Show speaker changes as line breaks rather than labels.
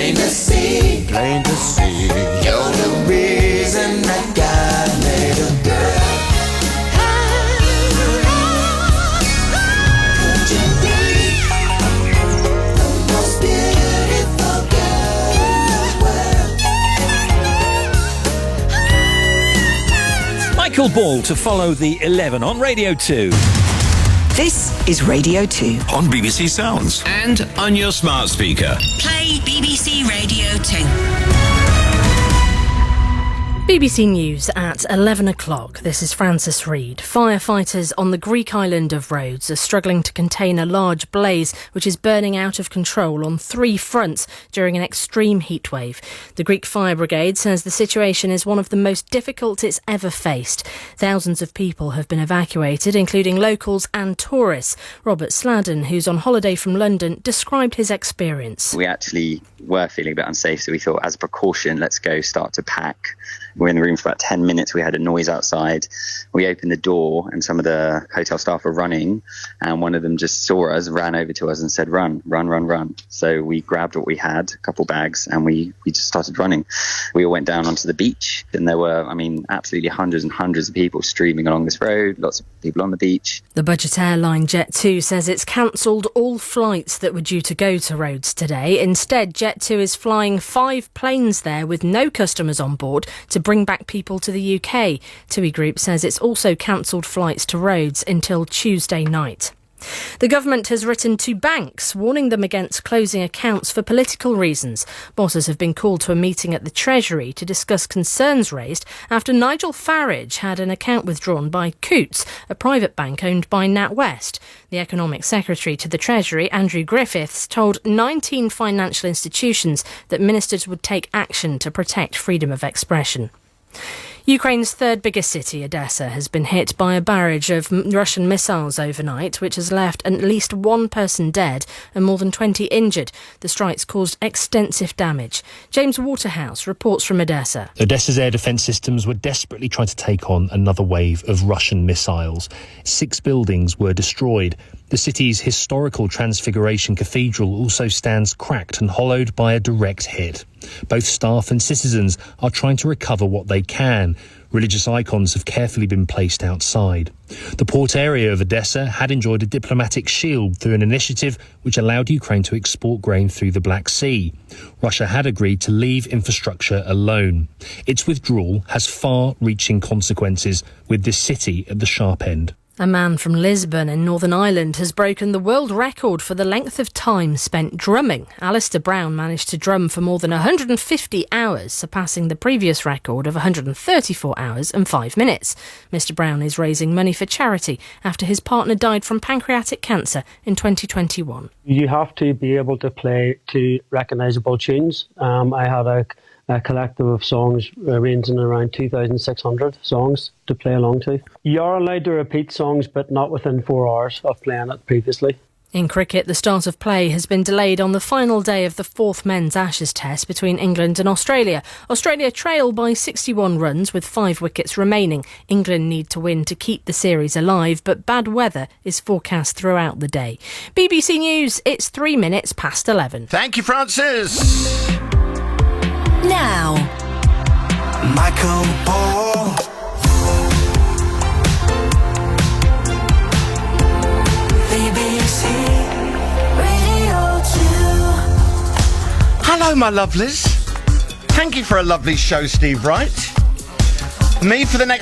Plain to see,
Plain to see.
you're the reason that God made a girl. Could you be the most beautiful girl in the world?
Michael Ball to follow the 11 on Radio 2.
This is Radio 2.
On BBC Sounds. And on your smart speaker.
Play BBC Radio 2.
BBC News at 11 o'clock. This is Francis Reid. Firefighters on the Greek island of Rhodes are struggling to contain a large blaze which is burning out of control on 3 fronts during an extreme heatwave. The Greek Fire Brigade says the situation is one of the most difficult it's ever faced. Thousands of people have been evacuated, including locals and tourists. Robert Sladden, who's on holiday from London, described his experience.
We actually were feeling a bit unsafe, so we thought, as a precaution, let's go start to pack. We were in the room for about 10 minutes. We had a noise outside. We opened the door and some of the hotel staff were running, and one of them just saw us, ran over to us and said, run, run, run, run. So we grabbed what we had, a couple bags, and we just started running. We all went down onto the beach, and there were, absolutely hundreds and hundreds of people streaming along this road, lots of people on the beach.
The budget airline Jet2 says it's cancelled all flights that were due to go to Rhodes today. Instead, Jet2 is flying 5 planes there with no customers on board to bring back people to the UK. TUI Group says it's also cancelled flights to Rhodes until Tuesday night. The government has written to banks, warning them against closing accounts for political reasons. Bosses have been called to a meeting at the Treasury to discuss concerns raised after Nigel Farage had an account withdrawn by Coutts, a private bank owned by NatWest. The Economic Secretary to the Treasury, Andrew Griffiths, told 19 financial institutions that ministers would take action to protect freedom of expression. Ukraine's third biggest city, Odessa, has been hit by a barrage of Russian missiles overnight, which has left at least 1 person dead and more than 20 injured. The strikes caused extensive damage. James Waterhouse reports from Odessa.
Odessa's air defence systems were desperately trying to take on another wave of Russian missiles. 6 buildings were destroyed. The city's historical Transfiguration Cathedral also stands cracked and hollowed by a direct hit. Both staff and citizens are trying to recover what they can. Religious icons have carefully been placed outside. The port area of Odessa had enjoyed a diplomatic shield through an initiative which allowed Ukraine to export grain through the Black Sea. Russia had agreed to leave infrastructure alone. Its withdrawal has far-reaching consequences, with this city at the sharp end.
A man from Lisbon in Northern Ireland has broken the world record for the length of time spent drumming. Alistair Brown managed to drum for more than 150 hours, surpassing the previous record of 134 hours and 5 minutes. Mr. Brown is raising money for charity after his partner died from pancreatic cancer in 2021.
You have to be able to play to recognisable tunes. I had a collective of songs ranging around 2,600 songs to play along to. You are allowed to repeat songs, but not within 4 hours of playing it previously.
In cricket, the start of play has been delayed on the final day of the 4th Men's Ashes Test between England and Australia. Australia trail by 61 runs with 5 wickets remaining. England need to win to keep the series alive, but bad weather is forecast throughout the day. BBC News, it's 3 minutes past 11.
Thank you, Francis.
Now,
Michael Ball. BBC Radio 2.
Hello, my lovelies. Thank you for a lovely show, Steve Wright. Me for the next